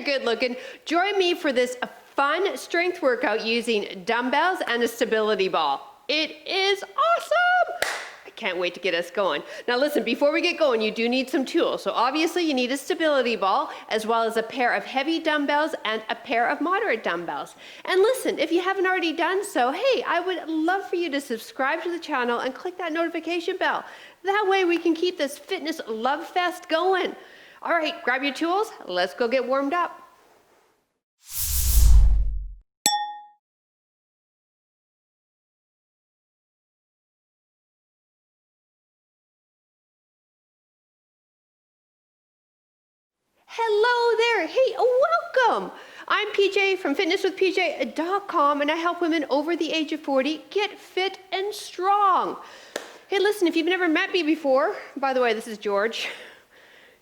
good looking. Join me for this fun strength workout using dumbbells and a stability ball. It is awesome. I can't wait to get us going. Now listen, before we get going, you do need some tools. So obviously you need a stability ball, as well as a pair of heavy dumbbells and a pair of moderate dumbbells. And listen, if you haven't already done so, hey, I would love for you to subscribe to the channel and click that notification bell. That way we can keep this fitness love fest going. All right, grab your tools. Let's go get warmed up. Hello there. Hey, welcome. I'm PJ from fitnesswithpj.com, and I help women over the age of 40 get fit and strong. Hey, listen, if you've never met me before, by the way, this is George.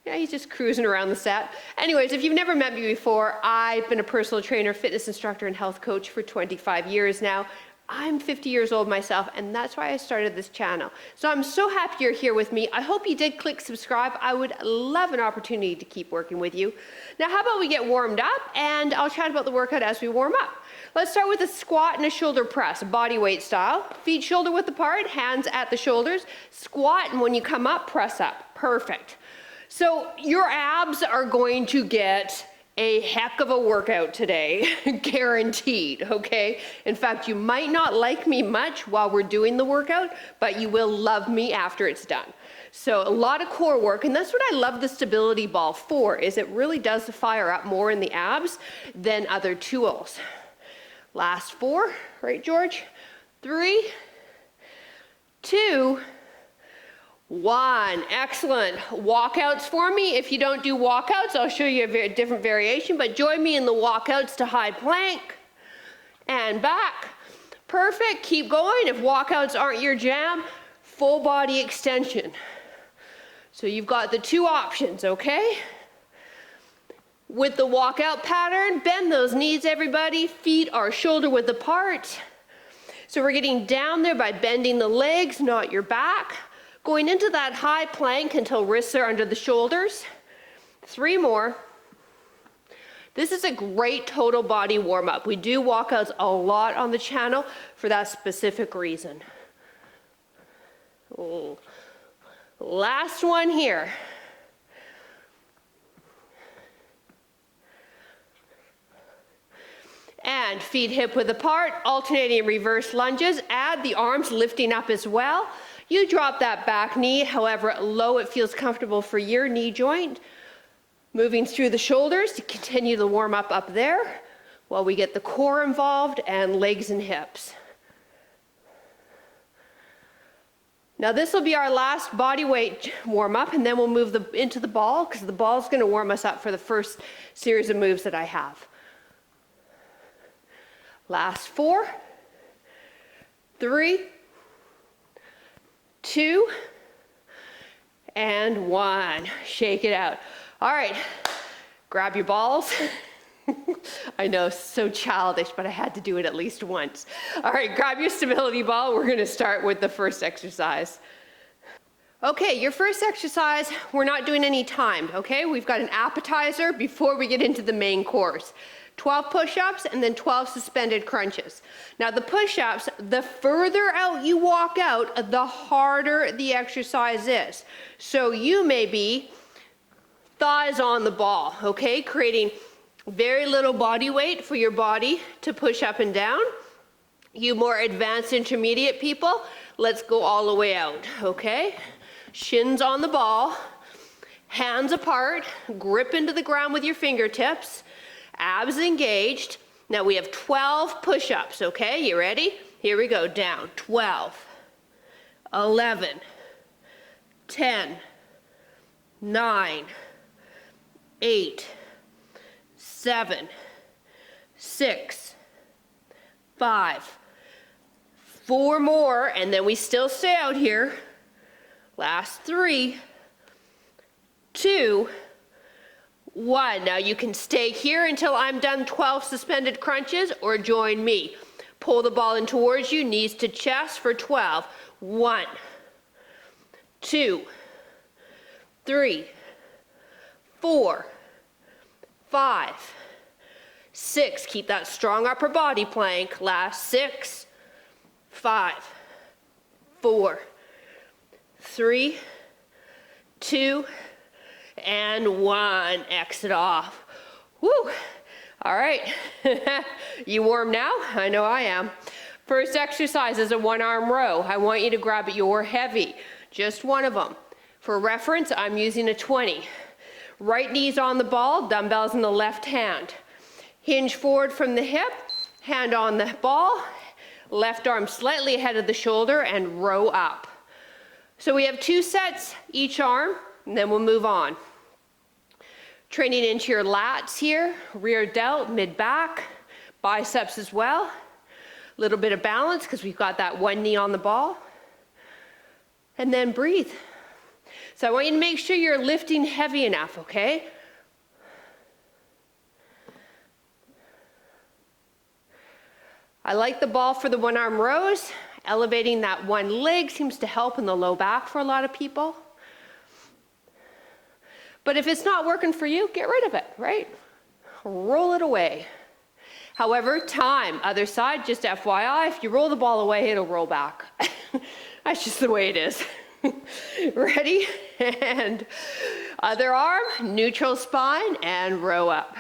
Yeah, he's just cruising around the set. Anyways, if you've never met me before, I've been a personal trainer, fitness instructor, and health coach for 25 years now. I'm 50 years old myself, and that's why I started this channel. So I'm so happy you're here with me. I hope you did click subscribe. I would love an opportunity to keep working with you. Now, how about we get warmed up, and I'll chat about the workout as we warm up. Let's start with a squat and a shoulder press, body weight style. Feet shoulder width apart, hands at the shoulders. Squat, and when you come up, press up. Perfect. So your abs are going to get a heck of a workout today, guaranteed, okay? In fact, you might not like me much while we're doing the workout, but you will love me after it's done. So a lot of core work, and that's what I love the stability ball for, is it really does fire up more in the abs than other tools. Last 4, right, George? 3, 2, 1. Excellent. Walkouts for me. If you don't do walkouts, I'll show you a very different variation, but join me in the walkouts to high plank and back. Perfect. Keep going. If walkouts aren't your jam, full body extension. So you've got the 2 options, okay? With the walkout pattern, bend those knees, everybody. Feet are shoulder width apart. So we're getting down there by bending the legs, not your back. Going into that high plank until wrists are under the shoulders. 3 more. This is a great total body warm-up. We do walkouts a lot on the channel for that specific reason. Ooh. Last one here. And feet hip width apart, alternating reverse lunges. Add the arms lifting up as well. You drop that back knee, however low it feels comfortable for your knee joint. Moving through the shoulders to continue the warm up there while we get the core involved and legs and hips. Now this will be our last body weight warm up, and then we'll move into the ball, because the ball is going to warm us up for the first series of moves that I have. Last 4, 3, 2, and 1. Shake it out. All right, grab your balls. I know, so childish, but I had to do it at least once. All right, grab your stability ball. We're gonna start with the first exercise. Okay, your first exercise, we're not doing any timed, okay? We've got an appetizer before we get into the main course. 12 push-ups and then 12 suspended crunches. Now the push-ups, the further out you walk out, the harder the exercise is. So you may be thighs on the ball, okay? Creating very little body weight for your body to push up and down. You more advanced intermediate people, let's go all the way out, okay? Shins on the ball, hands apart, grip into the ground with your fingertips. Abs engaged. Now we have 12 push-ups, okay? You ready? Here we go. Down. 12, 11, 10, 9, 8, 7, 6, 5, 4 more, and then we still stay out here. Last 3, 2, 1. Now you can stay here until I'm done 12 suspended crunches, or join me. Pull the ball in towards you, knees to chest for 12. 1, 2, 3, 4, 5, 6, keep that strong upper body plank. Last 6, 5, 4, 3, 2, and 1. Exit off. Woo! All right, you warm now? I know I am. First exercise is a 1-arm row. I want you to grab your heavy, just one of them. For reference, I'm using a 20. Right knee's on the ball, dumbbells in the left hand. Hinge forward from the hip, hand on the ball, left arm slightly ahead of the shoulder, and row up. So we have 2 sets each arm, and then we'll move on. Training into your lats here, rear delt, mid-back, biceps as well. A little bit of balance because we've got that one knee on the ball. And then breathe. So I want you to make sure you're lifting heavy enough, okay? I like the ball for the 1-arm rows. Elevating that one leg seems to help in the low back for a lot of people. But if it's not working for you, get rid of it, right? Roll it away. However, time, other side, just FYI, if you roll the ball away, it'll roll back. That's just the way it is. Ready? And other arm, neutral spine, and row up.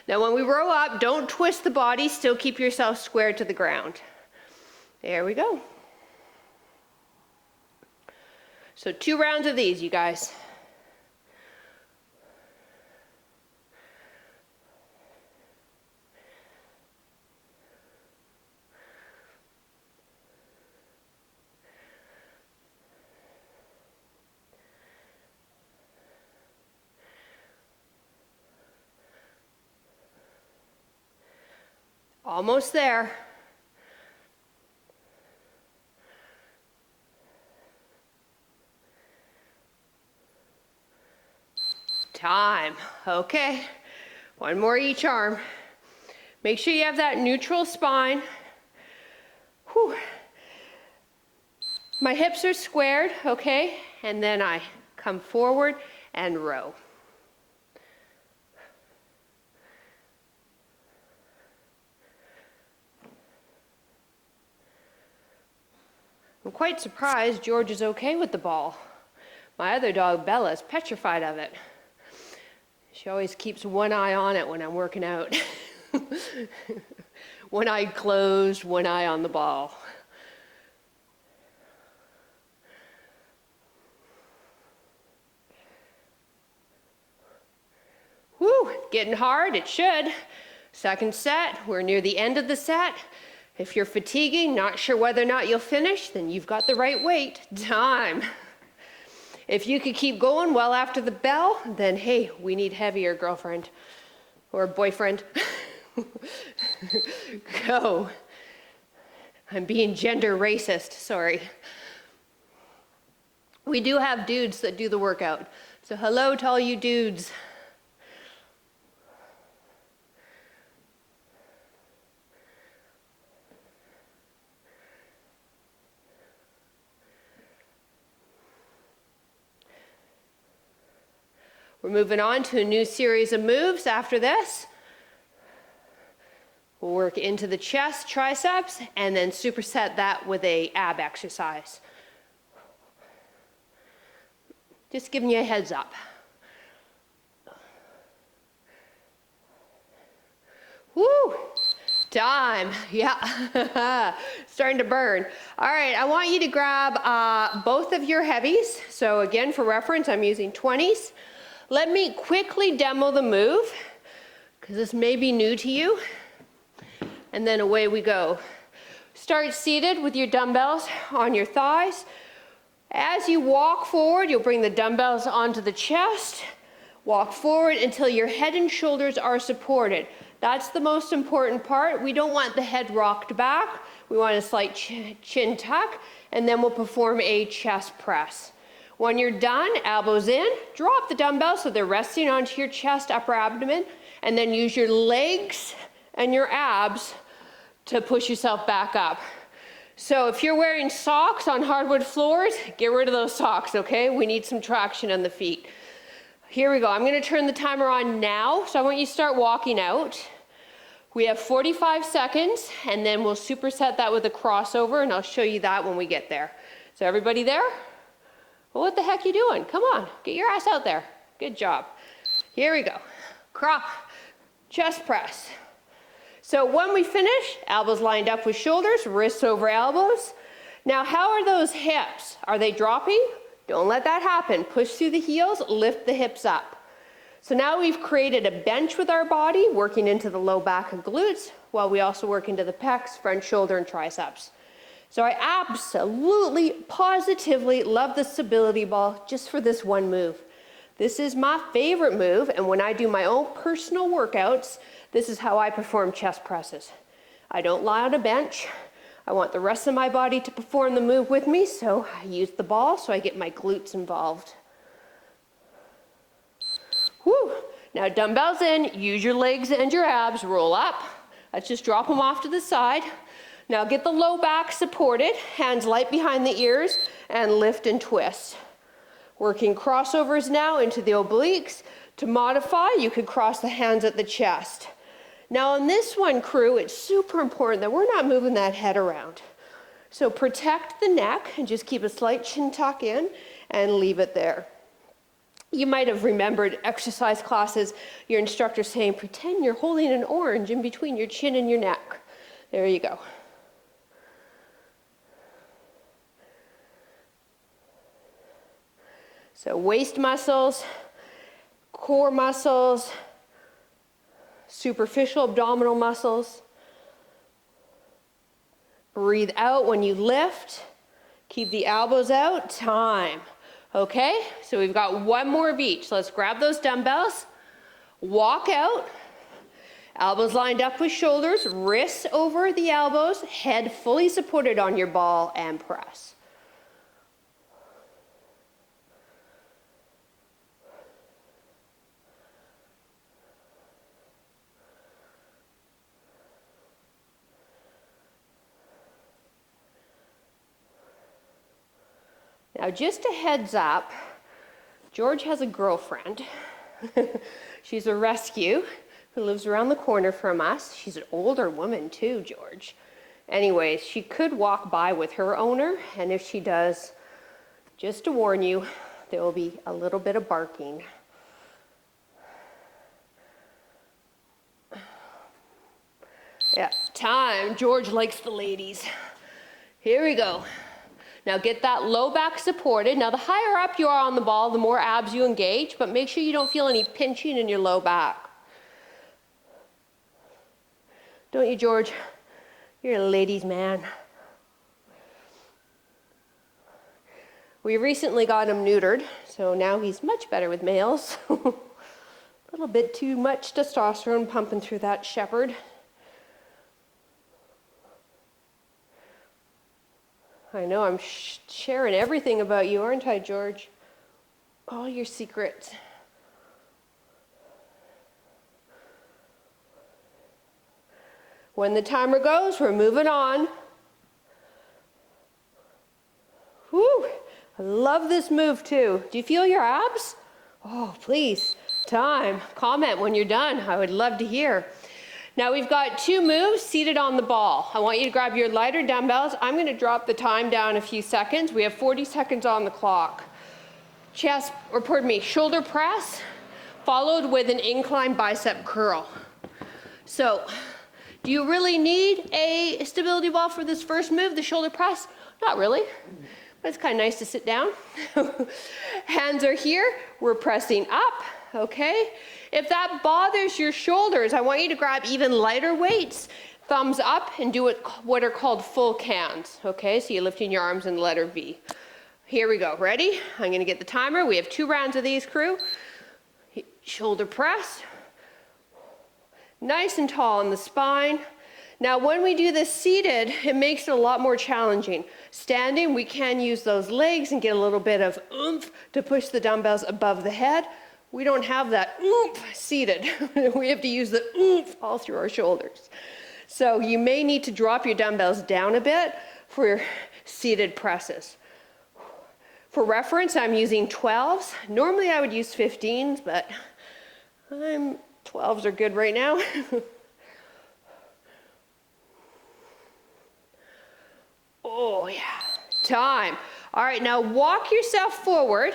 Now when we row up, don't twist the body, still keep yourself squared to the ground. There we go. So 2 rounds of these, you guys. Almost there. Time. Okay. 1 more each arm. Make sure you have that neutral spine. Whew. My hips are squared, okay? And then I come forward and row. I'm quite surprised George is okay with the ball. My other dog, Bella, is petrified of it. She always keeps one eye on it when I'm working out. One eye closed, one eye on the ball. Woo, getting hard, it should. Second set, we're near the end of the set. If you're fatiguing, not sure whether or not you'll finish, then you've got the right weight. Time. If you could keep going well after the bell, then hey, we need heavier, girlfriend or boyfriend. Go. I'm being gender racist, sorry. We do have dudes that do the workout. So hello to all you dudes. We're moving on to a new series of moves after this. We'll work into the chest, triceps, and then superset that with a ab exercise. Just giving you a heads up. Woo! Time, yeah, starting to burn. All right, I want you to grab both of your heavies. So again, for reference, I'm using 20s. Let me quickly demo the move, because this may be new to you. And then away we go. Start seated with your dumbbells on your thighs. As you walk forward, you'll bring the dumbbells onto the chest. Walk forward until your head and shoulders are supported. That's the most important part. We don't want the head rocked back. We want a slight chin tuck, and then we'll perform a chest press. When you're done, elbows in, drop the dumbbells so they're resting onto your chest, upper abdomen, and then use your legs and your abs to push yourself back up. So if you're wearing socks on hardwood floors, get rid of those socks, okay? We need some traction on the feet. Here we go. I'm gonna turn the timer on now, so I want you to start walking out. We have 45 seconds, and then we'll superset that with a crossover, and I'll show you that when we get there. So everybody there? Well, what the heck you doing? Come on, get your ass out there. Good job. Here we go. Chest press. So when we finish, elbows lined up with shoulders, wrists over elbows. Now, how are those hips? Are they dropping? Don't let that happen. Push through the heels, lift the hips up. So now we've created a bench with our body, working into the low back and glutes, while we also work into the pecs, front shoulder, and triceps. So I absolutely, positively love the stability ball just for this one move. This is my favorite move, and when I do my own personal workouts, this is how I perform chest presses. I don't lie on a bench. I want the rest of my body to perform the move with me, so I use the ball so I get my glutes involved. Whew. Now dumbbells in, use your legs and your abs, roll up. Let's just drop them off to the side. Now get the low back supported, hands light behind the ears, and lift and twist. Working crossovers now into the obliques. To modify, you could cross the hands at the chest. Now on this one, crew, it's super important that we're not moving that head around. So protect the neck and just keep a slight chin tuck in and leave it there. You might have remembered exercise classes, your instructor saying, pretend you're holding an orange in between your chin and your neck. There you go. So waist muscles, core muscles, superficial abdominal muscles. Breathe out when you lift. Keep the elbows out. Time. Okay, so we've got one more of each. Let's grab those dumbbells. Walk out. Elbows lined up with shoulders. Wrists over the elbows. Head fully supported on your ball and press. Now, just a heads up, George has a girlfriend. She's a rescue who lives around the corner from us. She's an older woman too, George. Anyways, she could walk by with her owner, and if she does, just to warn you, there will be a little bit of barking. Yeah, time. George likes the ladies. Here we go. Now get that low back supported. Now the higher up you are on the ball, the more abs you engage, but make sure you don't feel any pinching in your low back. Don't you, George? You're a ladies' man. We recently got him neutered, so now he's much better with males. A little bit too much testosterone pumping through that shepherd. I know, I'm sharing everything about you, aren't I, George? All your secrets. When the timer goes, we're moving on. Whew, I love this move too. Do you feel your abs? Oh, please, time. Comment when you're done. I would love to hear. Now we've got two moves seated on the ball. I want you to grab your lighter dumbbells. I'm going to drop the time down a few seconds. We have 40 seconds on the clock. Shoulder press followed with an incline bicep curl. So, do you really need a stability ball for this first move, the shoulder press? Not really, but it's kind of nice to sit down. Hands are here. We're pressing up, okay? If that bothers your shoulders, I want you to grab even lighter weights, thumbs up, and do what are called full cans, okay? So you're lifting your arms in the letter V. Here we go, ready? I'm gonna get the timer. We have 2 rounds of these, crew. Shoulder press. Nice and tall in the spine. Now when we do this seated, it makes it a lot more challenging. Standing, we can use those legs and get a little bit of oomph to push the dumbbells above the head. We don't have that oomph seated. We have to use the oomph all through our shoulders. So you may need to drop your dumbbells down a bit for your seated presses. For reference, I'm using 12s. Normally I would use 15s, but 12s are good right now. Oh yeah, time. All right, now walk yourself forward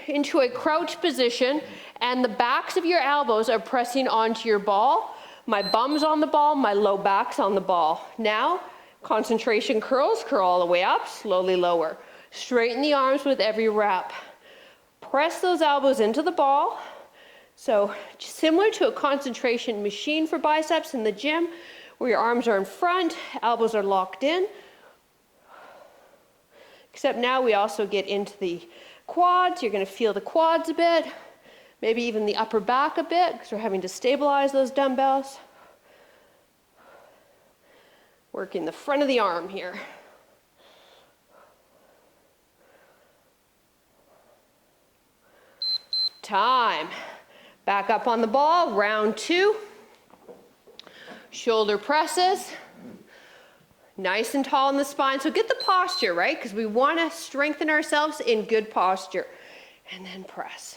into a crouch position, and the backs of your elbows are pressing onto your ball. My bum's on the ball, my low back's on the ball. Now, concentration curls, curl all the way up, slowly lower. Straighten the arms with every rep. Press those elbows into the ball. So similar to a concentration machine for biceps in the gym, where your arms are in front, elbows are locked in. Except now we also get into the quads. You're going to feel the quads a bit, maybe even the upper back a bit, because we're having to stabilize those dumbbells. Working the front of the arm here. Time. Back up on the ball, round 2. Shoulder presses. Nice and tall in the spine. So get the posture, right? Because we want to strengthen ourselves in good posture. And then press.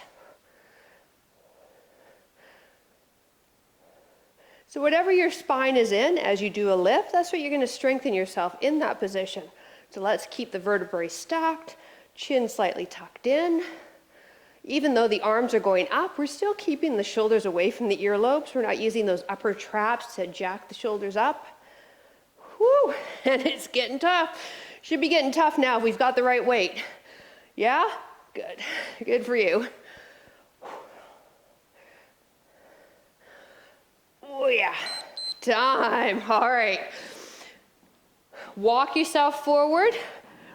So whatever your spine is in as you do a lift, that's what you're going to strengthen yourself in that position. So let's keep the vertebrae stacked, chin slightly tucked in. Even though the arms are going up, we're still keeping the shoulders away from the earlobes. We're not using those upper traps to jack the shoulders up. Whew, and it's getting tough. Should be getting tough now if we've got the right weight. Yeah? Good. Good for you. Oh yeah. Time. All right. Walk yourself forward.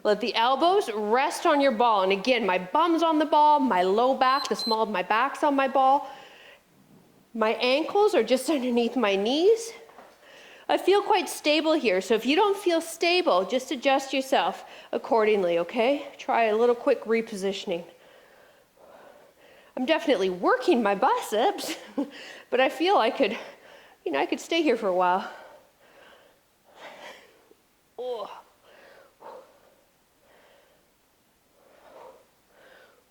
Let the elbows rest on your ball. And again, my bum's on the ball, my low back, the small of my back's on my ball. My ankles are just underneath my knees. I feel quite stable here, so if you don't feel stable, just adjust yourself accordingly, okay? Try a little quick repositioning. I'm definitely working my biceps, but I feel I could, I could stay here for a while. Oh.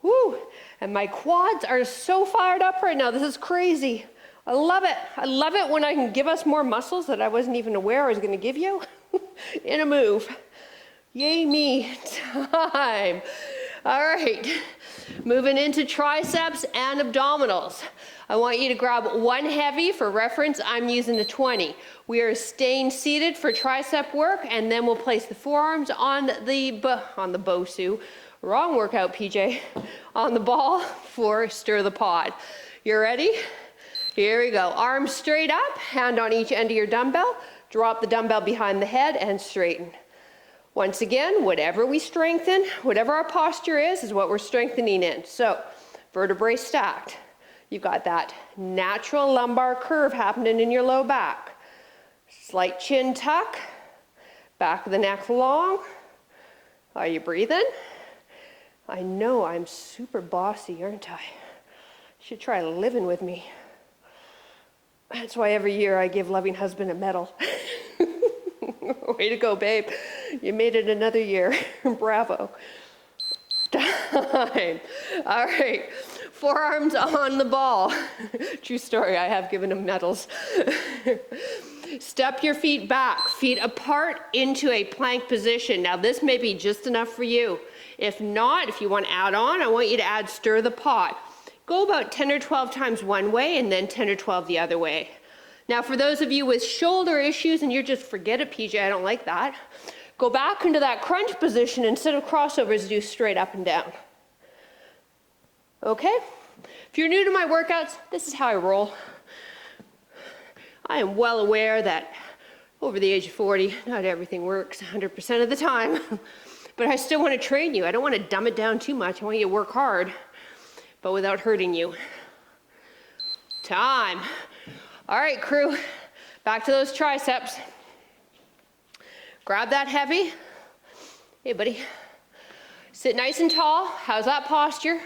Woo! And my quads are so fired up right now. This is crazy. I love it. I love it when I can give us more muscles that I wasn't even aware I was going to give you in a move. Yay me. Time. All right. Moving into triceps and abdominals. I want you to grab one heavy. For reference, I'm using a 20. We are staying seated for tricep work, and then we'll place the forearms on the BOSU. Wrong workout, PJ. On the ball for stir the pod. You ready? Here we go. Arms straight up, hand on each end of your dumbbell. Drop the dumbbell behind the head and straighten. Once again, whatever we strengthen, whatever our posture is what we're strengthening in. So, vertebrae stacked. You've got that natural lumbar curve happening in your low back. Slight chin tuck, back of the neck long. Are you breathing? I know I'm super bossy, aren't I? You should try living with me. That's why every year I give loving husband a medal. Way to go, babe. You made it another year. Bravo. Time. All right. Forearms on the ball. True story, I have given him medals. Step your feet back, feet apart into a plank position. Now this may be just enough for you. If not, if you want to add on, I want you to add stir the pot. Go about 10 or 12 times one way and then 10 or 12 the other way. Now for those of you with shoulder issues and you're just forget it, PJ, I don't like that. Go back into that crunch position. Instead of crossovers, do straight up and down. Okay? If you're new to my workouts, this is how I roll. I am well aware that over the age of 40, not everything works 100% of the time. But I still want to train you. I don't want to dumb it down too much. I want you to work hard, but without hurting you. Time. All right, crew. Back to those triceps. Grab that heavy. Hey, buddy. Sit nice and tall. How's that posture?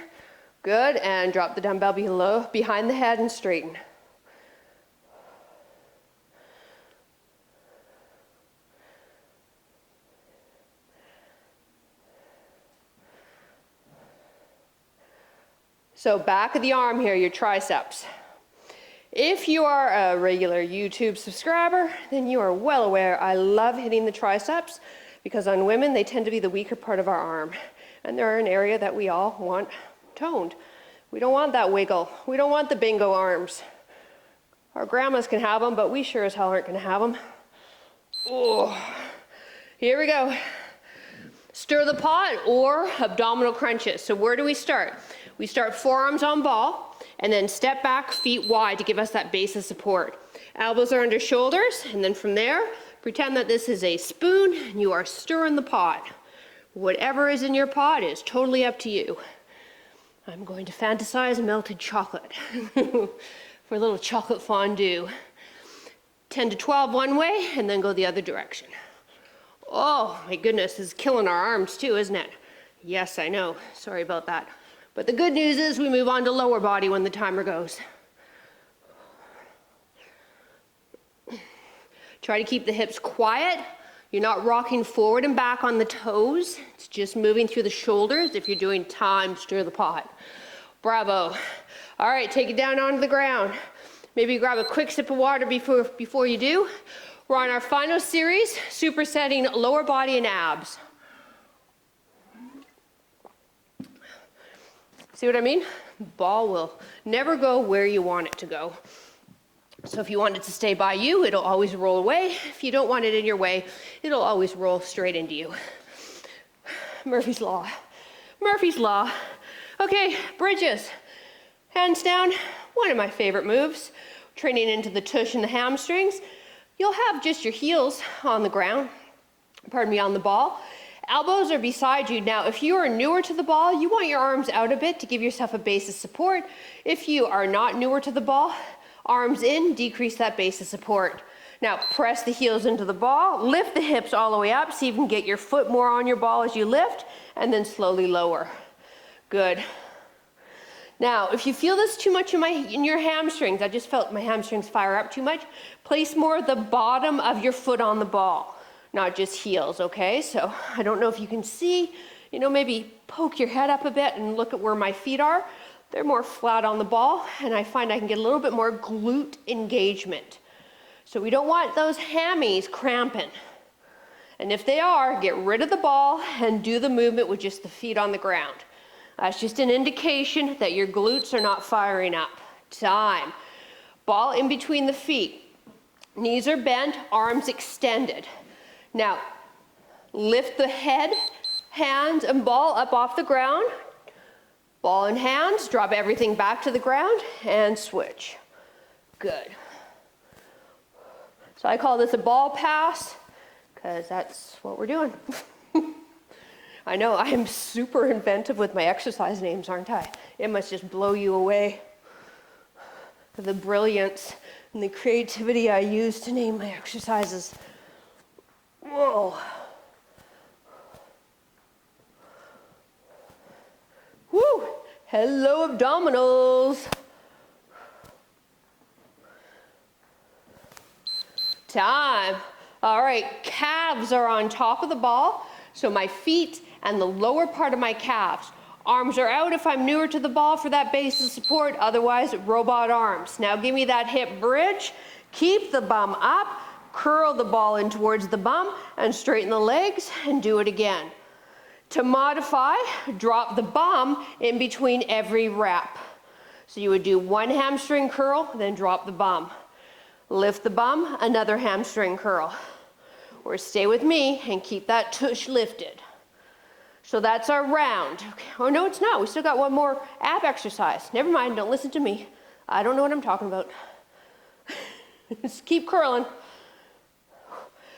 Good. And drop the dumbbell below, behind the head and straighten. So back of the arm here, your triceps. If you are a regular YouTube subscriber, then you are well aware I love hitting the triceps because on women, they tend to be the weaker part of our arm. And they're an area that we all want toned. We don't want that wiggle. We don't want the bingo arms. Our grandmas can have them, but we sure as hell aren't gonna have them. Oh, here we go. Stir the pot or abdominal crunches. So where do we start? We start forearms on ball and then step back, feet wide to give us that base of support. Elbows are under shoulders, and then from there, pretend that this is a spoon and you are stirring the pot. Whatever is in your pot is totally up to you. I'm going to fantasize melted chocolate for a little chocolate fondue. 10 to 12 one way and then go the other direction. Oh my goodness, this is killing our arms too, isn't it? Yes, I know, sorry about that. But the good news is we move on to lower body when the timer goes. Try to keep the hips quiet. You're not rocking forward and back on the toes. It's just moving through the shoulders. If you're doing time, stir the pot. Bravo. All right, take it down onto the ground. Maybe grab a quick sip of water before you do. We're on our final series, supersetting lower body and abs. See what I mean? Ball will never go where you want it to go. So if you want it to stay by you, it'll always roll away. If you don't want it in your way, it'll always roll straight into you. Murphy's Law. Murphy's Law. Okay, bridges. Hands down, one of my favorite moves. Training into the tush and the hamstrings. You'll have just your heels on the ground, on the ball. Elbows are beside you. Now, if you are newer to the ball, you want your arms out a bit to give yourself a base of support. If you are not newer to the ball, arms in, decrease that base of support. Now, press the heels into the ball, lift the hips all the way up so you can get your foot more on your ball as you lift, and then slowly lower. Good. Now, if you feel this too much in your hamstrings, I just felt my hamstrings fire up too much, place more of the bottom of your foot on the ball, not just heels, okay? So I don't know if you can see, maybe poke your head up a bit and look at where my feet are. They're more flat on the ball, and I find I can get a little bit more glute engagement. So we don't want those hammies cramping. And if they are, get rid of the ball and do the movement with just the feet on the ground. That's just an indication that your glutes are not firing up. Time. Ball in between the feet. Knees are bent, arms extended. Now, lift the head, hands, and ball up off the ground. Ball in hands, drop everything back to the ground, and switch. Good. So I call this a ball pass, because that's what we're doing. I know, I am super inventive with my exercise names, aren't I? It must just blow you away. The brilliance and the creativity I use to name my exercises. Whoa. Woo! Hello, abdominals. Time. All right, calves are on top of the ball. So my feet and the lower part of my calves. Arms are out if I'm newer to the ball for that base of support, otherwise robot arms. Now give me that hip bridge, keep the bum up, curl the ball in towards the bum and straighten the legs and do it again. To modify, drop the bum in between every rep. So you would do one hamstring curl, then drop the bum. Lift the bum, another hamstring curl. Or stay with me and keep that tush lifted. So that's our round. Okay. Oh no, it's not. We still got one more ab exercise. Never mind, don't listen to me. I don't know what I'm talking about. Just keep curling.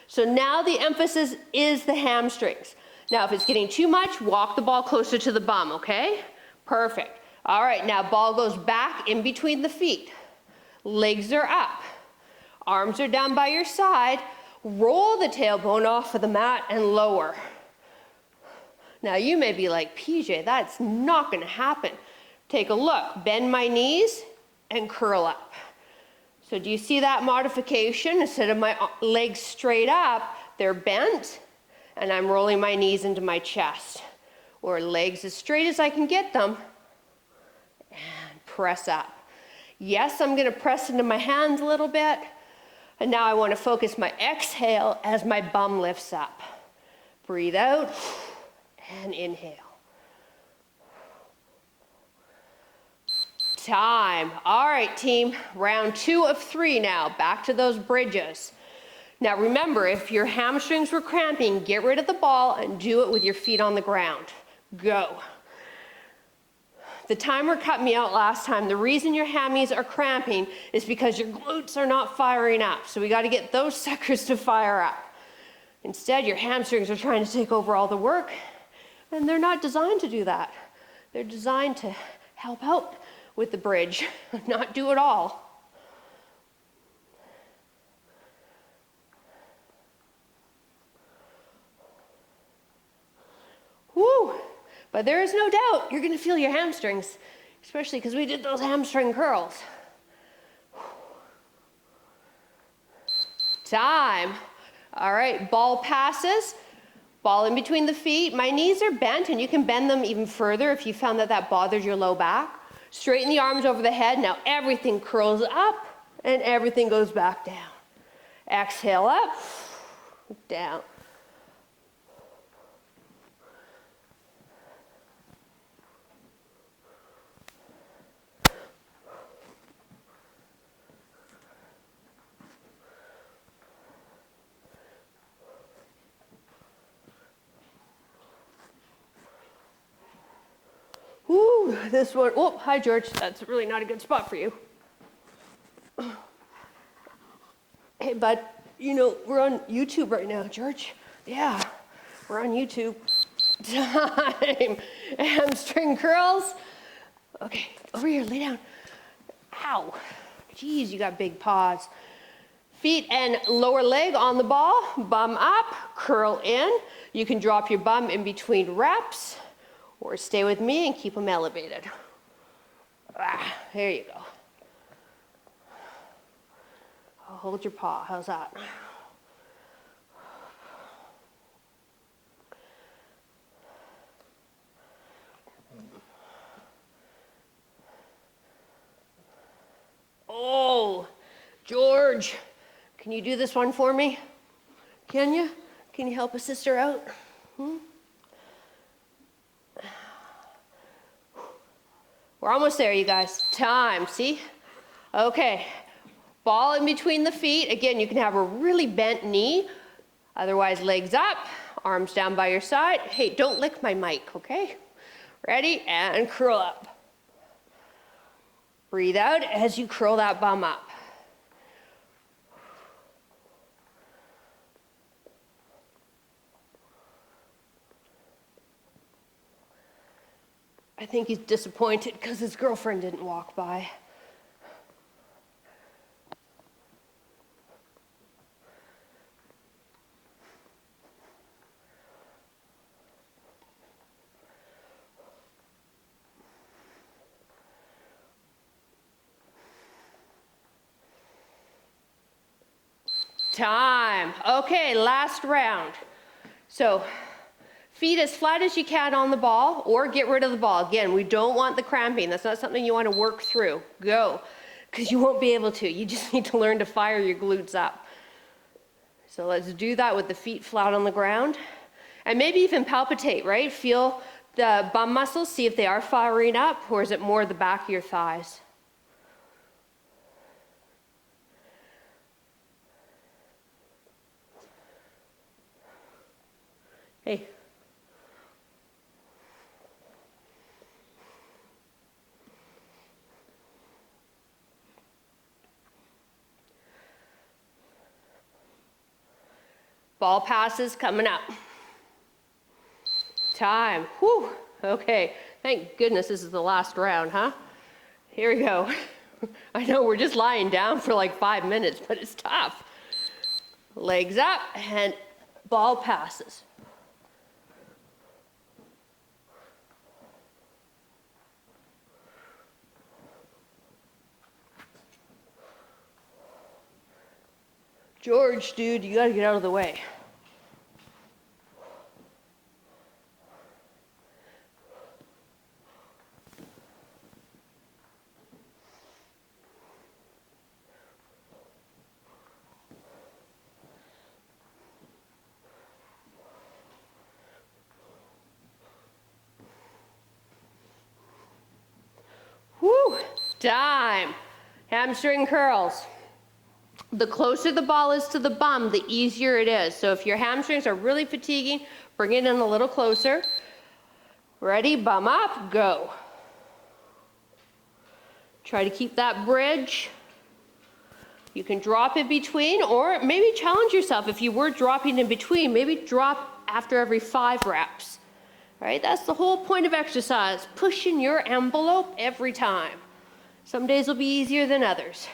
So now the emphasis is the hamstrings. Now if it's getting too much, walk the ball closer to the bum, okay? Perfect. All right, now ball goes back in between the feet. Legs are up. Arms are down by your side. Roll the tailbone off of the mat and lower. Now you may be like, PJ, that's not gonna happen. Take a look, bend my knees and curl up. So do you see that modification? Instead of my legs straight up, they're bent and I'm rolling my knees into my chest. Or legs as straight as I can get them and press up. Yes, I'm gonna press into my hands a little bit. And now I wanna focus my exhale as my bum lifts up. Breathe out and inhale. Time. All right, team, round 2 of 3 now. Back to those bridges. Now remember, if your hamstrings were cramping, get rid of the ball and do it with your feet on the ground. Go. The timer cut me out last time. The reason your hammies are cramping is because your glutes are not firing up. So we got to get those suckers to fire up. Instead, your hamstrings are trying to take over all the work, and they're not designed to do that. They're designed to help out with the bridge, not do it all. Woo! But there is no doubt you're gonna feel your hamstrings, especially because we did those hamstring curls. Time. All right, ball passes, ball in between the feet. My knees are bent, and you can bend them even further if you found that that bothers your low back. Straighten the arms over the head. Now everything curls up, and everything goes back down. Exhale up, down. Ooh, this one, oh, hi George, that's really not a good spot for you. Hey bud, you know, we're on YouTube right now, George. Yeah, we're on YouTube. Time. Hamstring curls. Okay, over here, lay down. Ow, geez, you got big paws. Feet and lower leg on the ball, bum up, curl in. You can drop your bum in between reps, or stay with me and keep them elevated. Ah, there you go. I'll hold your paw, how's that? Oh, George, can you do this one for me? Can you? Can you help a sister out? We're almost there, you guys. Time, see? Okay, ball in between the feet. Again, you can have a really bent knee. Otherwise, legs up, arms down by your side. Hey, don't lick my mic, okay? Ready? And curl up. Breathe out as you curl that bum up. I think he's disappointed because his girlfriend didn't walk by. Time. Okay, last round. So, feet as flat as you can on the ball, or get rid of the ball. Again, we don't want the cramping. That's not something you want to work through. Go, because you won't be able to. You just need to learn to fire your glutes up. So let's do that with the feet flat on the ground. And maybe even palpitate, right? Feel the bum muscles, see if they are firing up, or is it more the back of your thighs? Hey. Ball passes coming up. Time. Whew. Okay. Thank goodness this is the last round, huh? Here we go. I know we're just lying down for like 5 minutes, but it's tough. Legs up and ball passes. George, dude, you gotta get out of the way. Time. Hamstring curls. The closer the ball is to the bum, the easier it is. So if your hamstrings are really fatiguing, bring it in a little closer. Ready, bum up, go. Try to keep that bridge. You can drop in between, or maybe challenge yourself. If you were dropping in between, maybe drop after every 5 reps. Right? That's the whole point of exercise, pushing your envelope every time. Some days will be easier than others.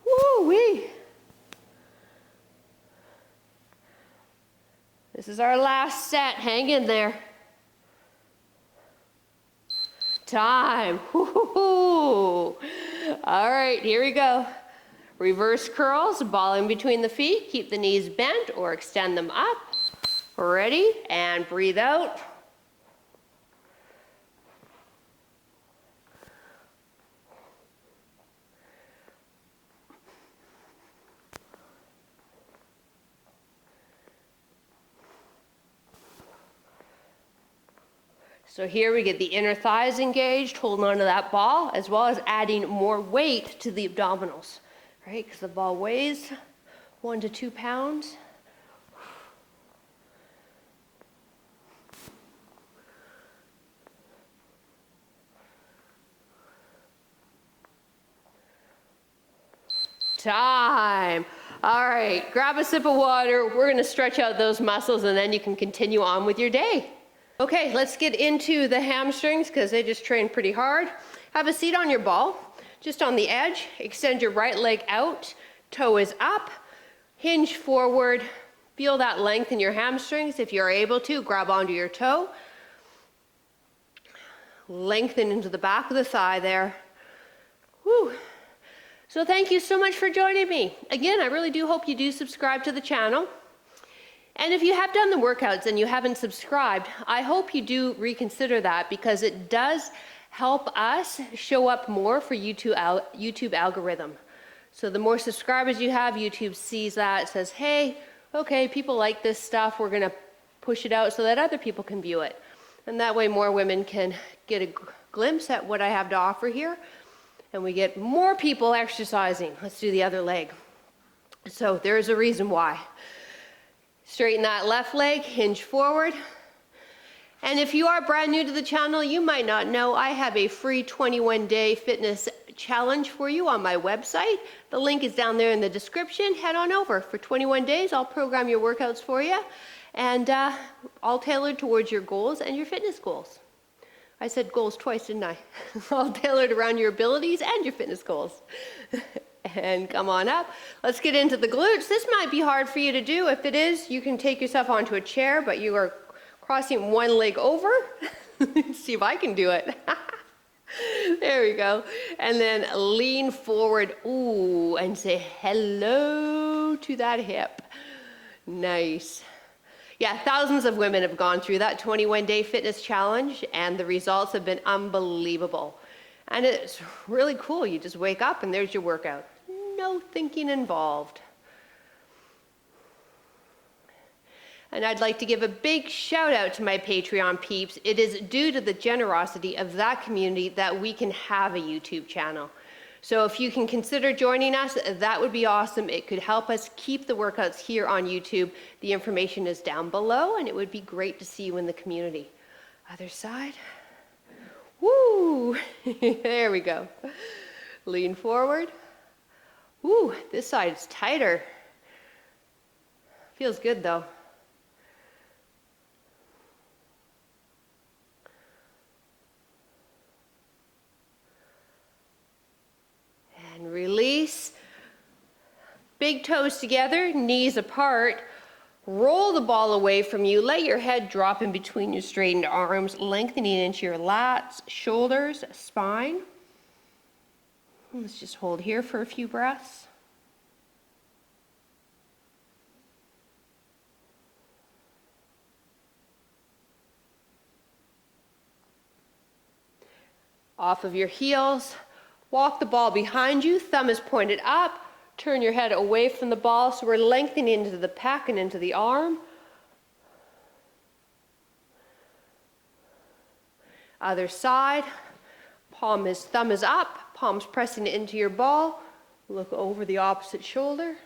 Woo-wee. This is our last set. Hang in there. Time. Woo-hoo-hoo. All right, here we go. Reverse curls, ball in between the feet. Keep the knees bent or extend them up. Ready? And breathe out. So here we get the inner thighs engaged, holding onto that ball, as well as adding more weight to the abdominals, right? Because the ball weighs 1 to 2 pounds. Time. All right, grab a sip of water. We're gonna stretch out those muscles and then you can continue on with your day. Okay, let's get into the hamstrings because they just train pretty hard. Have a seat on your ball, just on the edge. Extend your right leg out, toe is up, hinge forward. Feel that length in your hamstrings. If you're able to, grab onto your toe. Lengthen into the back of the thigh there. Whew. So thank you so much for joining me. Again, I really do hope you do subscribe to the channel. And if you have done the workouts and you haven't subscribed, I hope you do reconsider that because it does help us show up more for YouTube algorithm. So the more subscribers you have, YouTube sees that, says, hey, okay, people like this stuff, we're gonna push it out so that other people can view it. And that way more women can get a glimpse at what I have to offer here. And we get more people exercising. Let's do the other leg. So there's a reason why. Straighten that left leg, hinge forward. And if you are brand new to the channel, you might not know I have a free 21-day fitness challenge for you on my website. The link is down there in the description. Head on over. For 21 days, I'll program your workouts for you, and all tailored towards your goals and your fitness goals. I said goals twice, didn't I? All tailored around your abilities and your fitness goals. And come on up. Let's get into the glutes. This might be hard for you to do. If it is, you can take yourself onto a chair, but you are crossing one leg over. See if I can do it. There we go. And then lean forward. Ooh, and say hello to that hip. Nice. Yeah, thousands of women have gone through that 21-day fitness challenge, and the results have been unbelievable. And it's really cool. You just wake up and there's your workout. No thinking involved. And I'd like to give a big shout out to my Patreon peeps. It is due to the generosity of that community that we can have a YouTube channel. So if you can consider joining us, that would be awesome. It could help us keep the workouts here on YouTube. The information is down below, and it would be great to see you in the community. Other side. Woo! There we go. Lean forward. Woo, this side is tighter. Feels good though. And release. Big toes together, knees apart. Roll the ball away from you. Let your head drop in between your straightened arms, lengthening into your lats, shoulders, spine. Let's just hold here for a few breaths. Off of your heels, walk the ball behind you, thumb is pointed up, turn your head away from the ball so we're lengthening into the pec and into the arm. Other side, thumb is up, palms pressing into your ball. Look over the opposite shoulder.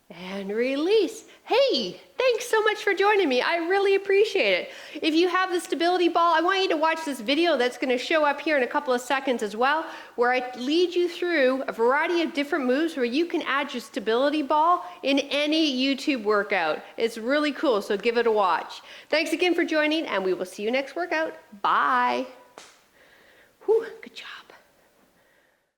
And release. Hey, thanks so much for joining me. I really appreciate it. If you have the stability ball, I want you to watch this video that's going to show up here in a couple of seconds as well, where I lead you through a variety of different moves where you can add your stability ball in any YouTube workout. It's really cool, so give it a watch. Thanks again for joining, and we will see you next workout. Bye. Whew, good job.